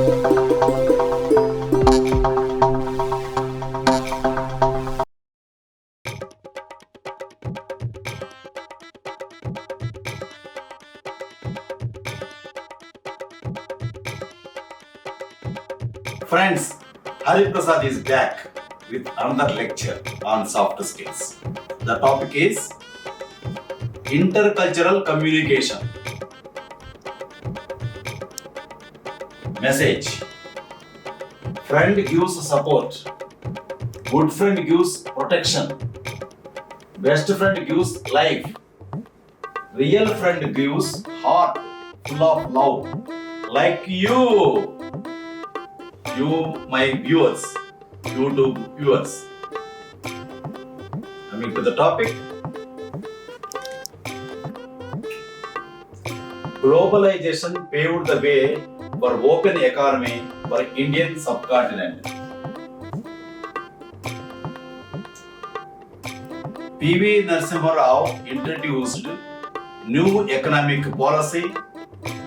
Friends, Hari Prasad is back with another lecture on soft skills. The topic is intercultural communication. Message: friend gives support, good friend gives protection, best friend gives life, real friend gives heart full of love. Like you, my viewers, YouTube viewers. Coming to the topic, globalization paved the way for open economy for Indian subcontinent. P.V. Narasimha Rao introduced new economic policy,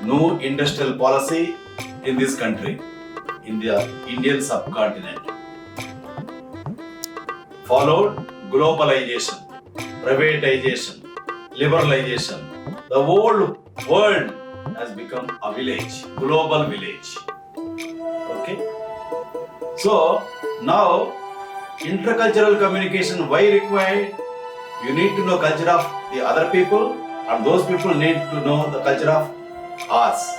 new industrial policy in this country, in the Indian subcontinent. Followed globalization, privatization, liberalization. The whole world has become a village, global village. Okay. So now intercultural communication, why required? You need to know culture of the other people, and those people need to know the culture of us.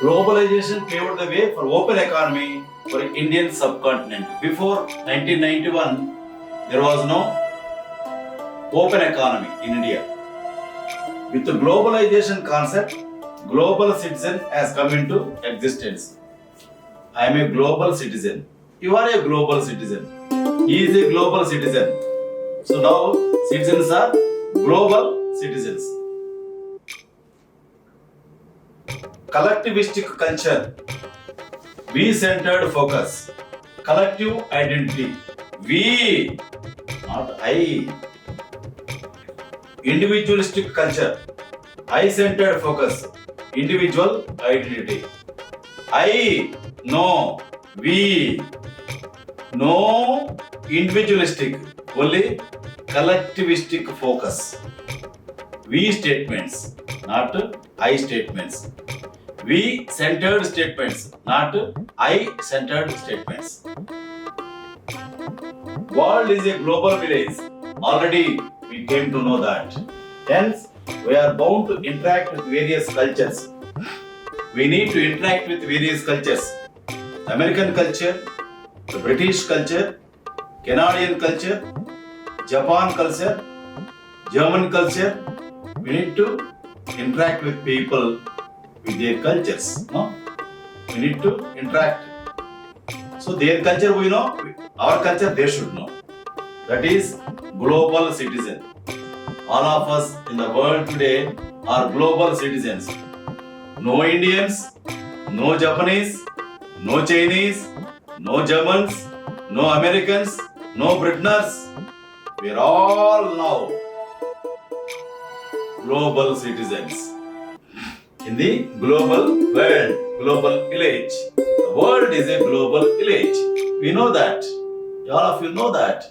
Globalization paved the way for open economy for Indian subcontinent. Before 1991, there was no open economy in India. With the globalization concept, global citizen has come into existence. I am a global citizen. You are a global citizen. He is a global citizen. So now citizens are global citizens. Collectivistic culture, we-centered focus, collective identity, we, not I. Individualistic culture, I-centered focus, individual identity. I, no, we, no individualistic, only collectivistic focus. We statements, not I statements. We-centered statements, not I-centered statements. World is a global village. Already we came to know that. Hence, we are bound to interact with various cultures. We need to interact with various cultures. American culture, the British culture, Canadian culture, Japan culture, German culture. We need to interact with people with their cultures. No? We need to interact. So their culture we know, our culture they should know. That is global citizen. All of us in the world today are global citizens. No Indians, no Japanese, no Chinese, no Germans, no Americans, no Britons. We are all now global citizens in the global world, global village. The world is a global village. We know that. All of you know that.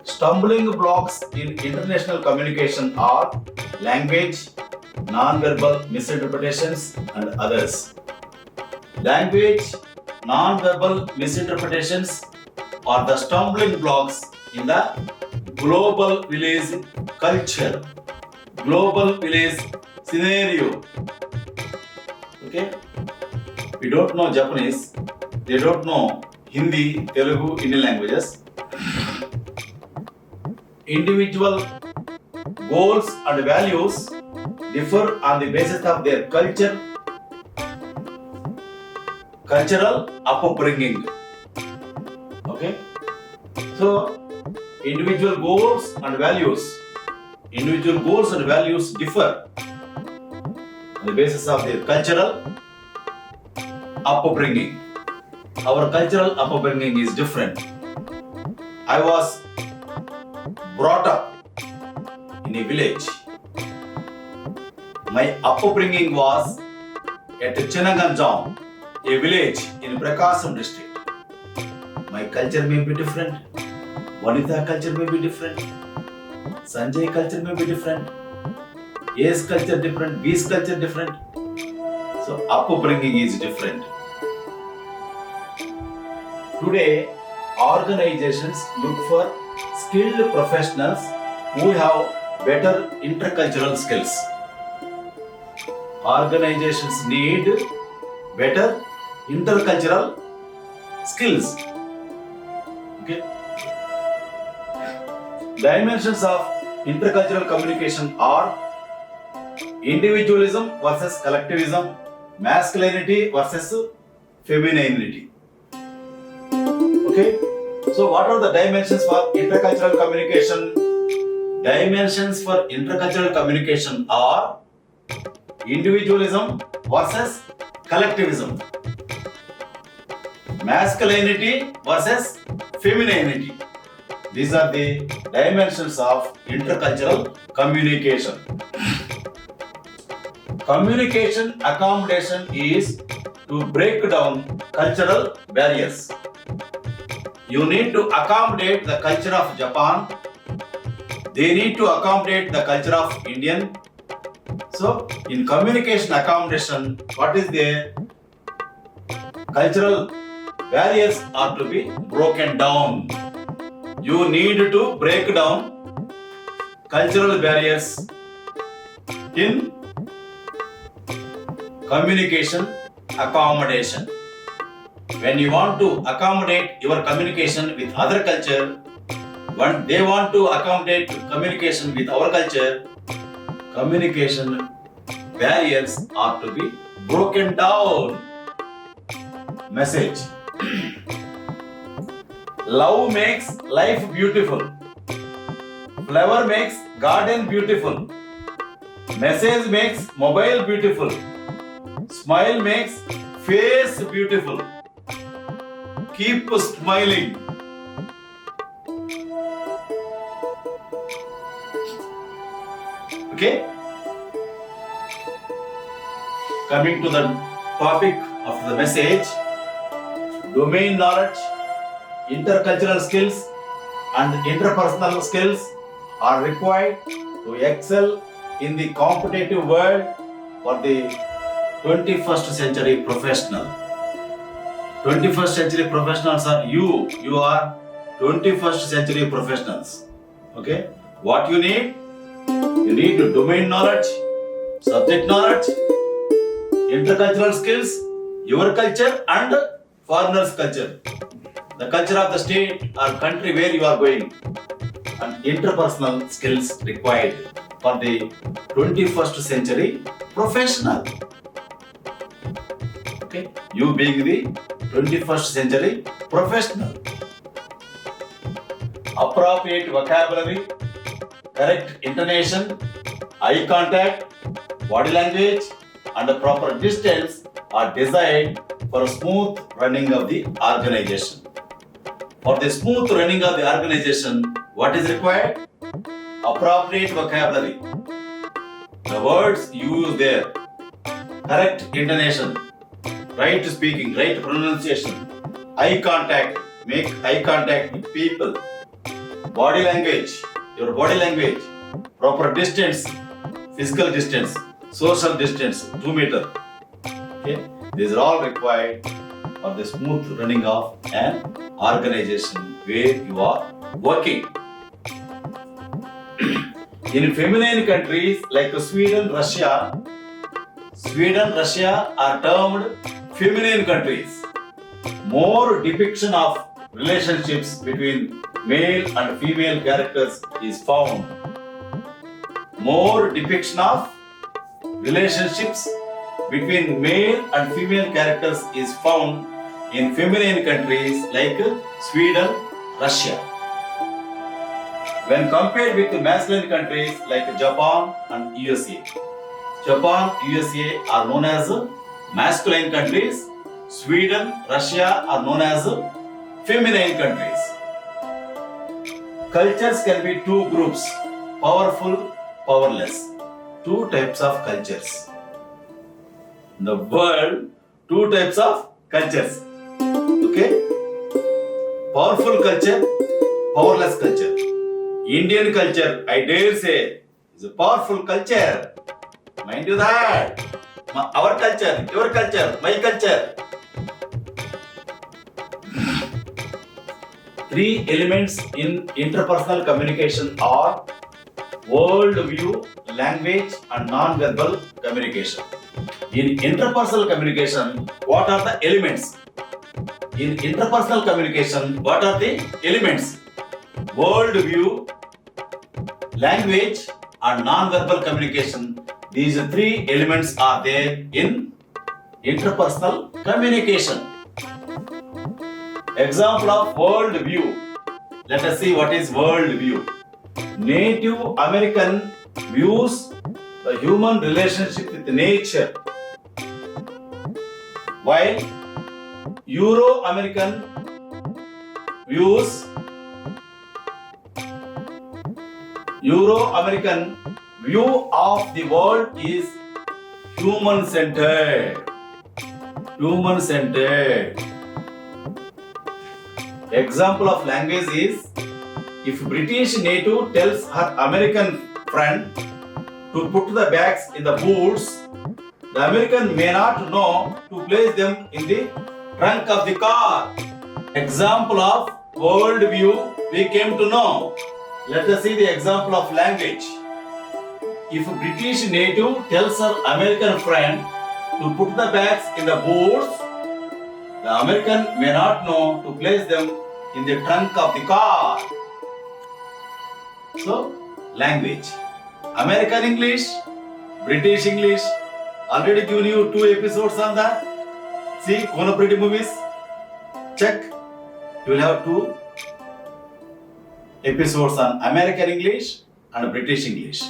Stumbling blocks in international communication are language, non-verbal misinterpretations, and others. Language, non-verbal misinterpretations are the stumbling blocks in the global village culture, global village scenario. Okay? We don't know Japanese, they don't know Hindi, Telugu, Indian languages. Individual goals and values differ on the basis of their culture, cultural upbringing. Okay? So, individual goals and values differ on the basis of their cultural upbringing. Our cultural upbringing is different. I was brought up in a village. My upbringing was at Chinnaganjam, a village in Prakasam district. My culture may be different. Vanitha culture may be different. Sanjay culture may be different. A's culture different. B's culture different. So upbringing is different. Today, organizations look for skilled professionals who have better intercultural skills. Organizations need better intercultural skills. Okay. Dimensions of intercultural communication are individualism versus collectivism, masculinity versus femininity. Okay. So what are the dimensions for intercultural communication? Dimensions for intercultural communication are individualism versus collectivism, masculinity versus femininity. These are the dimensions of intercultural communication. Communication accommodation is to break down cultural barriers. You need to accommodate the culture of Japan. They need to accommodate the culture of Indian. So, in communication accommodation, what is there? Cultural barriers are to be broken down. You need to break down cultural barriers in communication accommodation. When you want to accommodate your communication with other culture, when they want to accommodate communication with our culture, communication barriers are to be broken down. Message. Love makes life beautiful. Flower makes garden beautiful. Message makes mobile beautiful. Smile makes face beautiful. Keep smiling. Okay? Coming to the topic of the message, domain knowledge, intercultural skills and interpersonal skills are required to excel in the competitive world for the 21st century professional. 21st century professionals are you. You are 21st century professionals. Okay? What you need? You need domain knowledge, subject knowledge, intercultural skills, your culture and foreigners' culture. The culture of the state or country where you are going, and interpersonal skills required for the 21st century professional. Okay? You being the 21st century professional. Appropriate vocabulary, correct intonation, eye contact, body language and the proper distance are designed for a smooth running of the organization. For the smooth running of the organization, what is required? Appropriate vocabulary. The words you use there, correct intonation, right speaking, right pronunciation, eye contact, make eye contact with people, body language, your body language, proper distance, physical distance, social distance, 2 meter. Okay, these are all required for the smooth running of an organization where you are working. In feminine countries like Sweden, Russia are termed feminine countries. More depiction of relationships between male and female characters is found. More depiction of relationships between male and female characters is found in feminine countries like Sweden, Russia. When compared with masculine countries like Japan and USA. Japan, USA are known as masculine countries. Sweden, Russia are known as feminine countries. Cultures can be two groups, powerful, powerless. two types of cultures. In the world, two types of cultures. Okay? Powerful culture, powerless culture. Indian culture, I dare say, is a powerful culture. Mind you that. Our culture, your culture, my culture. Three elements in interpersonal communication are world view, language, and non-verbal communication. In interpersonal communication, what are the elements? In interpersonal communication, what are the elements? World view, language, and non-verbal communication. These three elements are there in interpersonal communication. Example of world view. Let us see what is world view. Native American views the human relationship with nature, while Euro-American view of the world is human-centered. Example of language is, if British native tells her American friend to put the bags in the boots, the American may not know to place them in the trunk of the car. Example of world view we came to know. Let us see the example of language. If British native tells her American friend to put the bags in the boots, the American may not know to place them in the trunk of the car. So, language. American English, British English. Already given you 2 episodes on that. See, Kono Pretty movies. Check. You will have 2 episodes on American English and British English.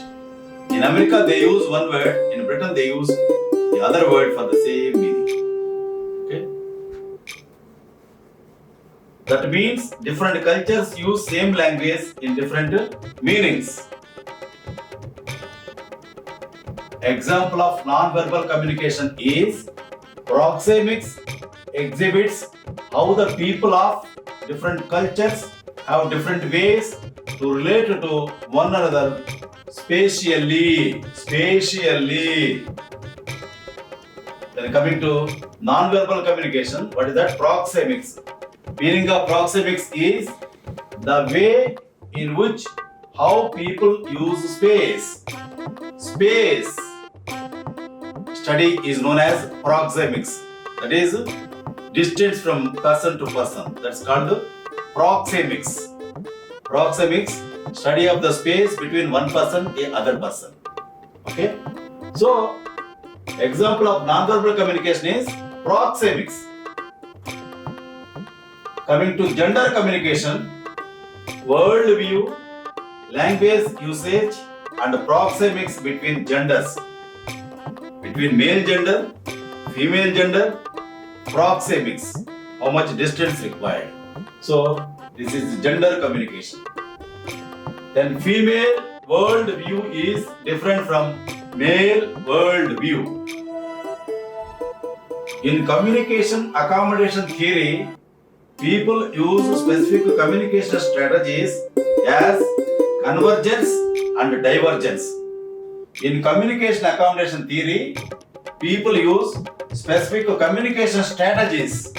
In America, they use one word. In Britain, they use the other word for the same meaning. Okay? That means different cultures use same language in different meanings. Example of non-verbal communication is proxemics exhibits how the people of different cultures have different ways to relate to one another spatially. Then coming to non-verbal communication, what is that? Proxemics. Meaning of proxemics is the way in which how people use space. Study is known as proxemics. That is distance from person to person. That's called proxemics. Study of the space between one person and the other person. Okay? So, example of non-verbal communication is proxemics. Coming to gender communication, world view, language usage, and proxemics between genders. Between male gender, female gender, proxemics. How much distance required. So, this is gender communication. Then female world view is different from male world view. In communication accommodation theory, people use specific communication strategies as convergence and divergence. In communication accommodation theory, people use specific communication strategies.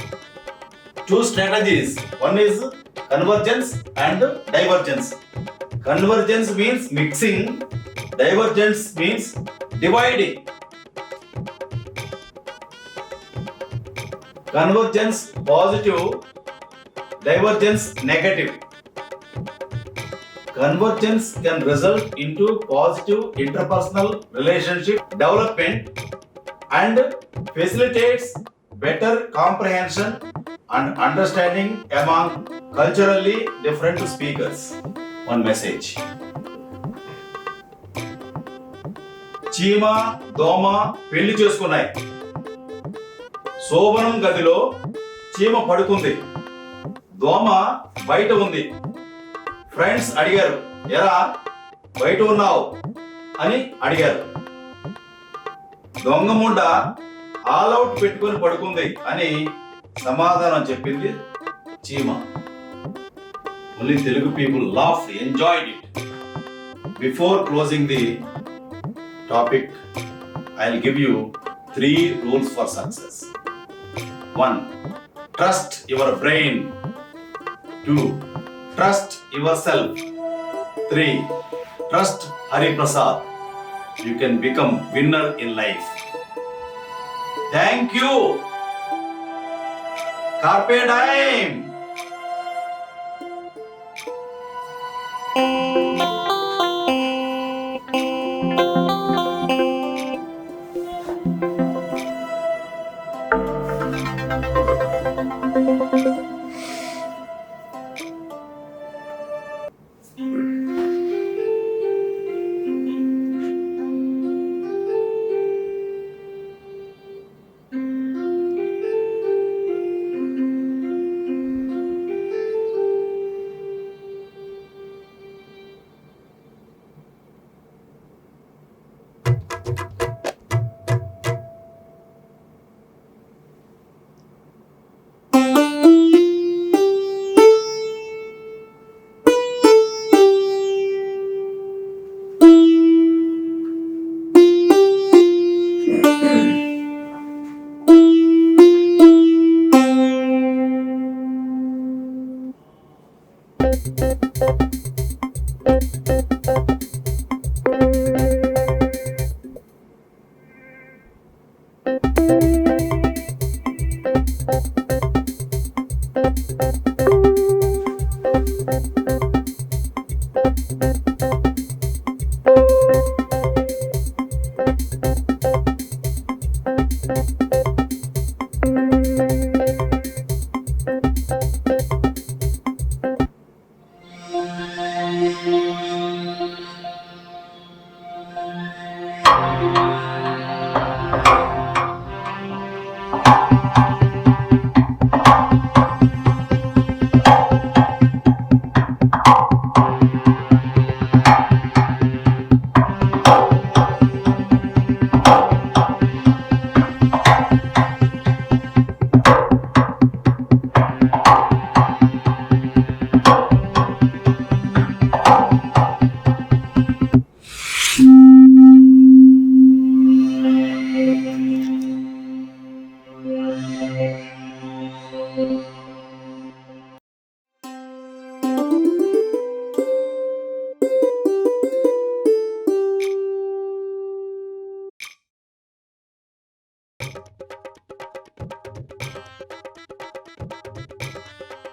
2 strategies. One is convergence and divergence. Convergence means mixing. Divergence means dividing. Convergence positive, divergence negative. Convergence can result into positive interpersonal relationship development and facilitates better comprehension and understanding among culturally different speakers. One message. చీమ దోమ పెళ్లి చేసుకున్నాయి. శోభనం గదిలో చీమ పడుకుంది, దోమ బయట ఉంది. ఫ్రెండ్స్ అడిగారు, ఎరా బయట ఉన్నావు, అని అడిగారు. దొంగముండ ఆల్అవుట్ పెట్టుకొని పడుకుంది అని సమాధానం చెప్పింది చీమ. Only Telugu people laughed, enjoyed it. Before closing the topic, I will give you 3 rules for success. 1. Trust your brain. 2. Trust yourself. 3. Trust Hari Prasad. You can become winner in life. Thank you. Carpe diem.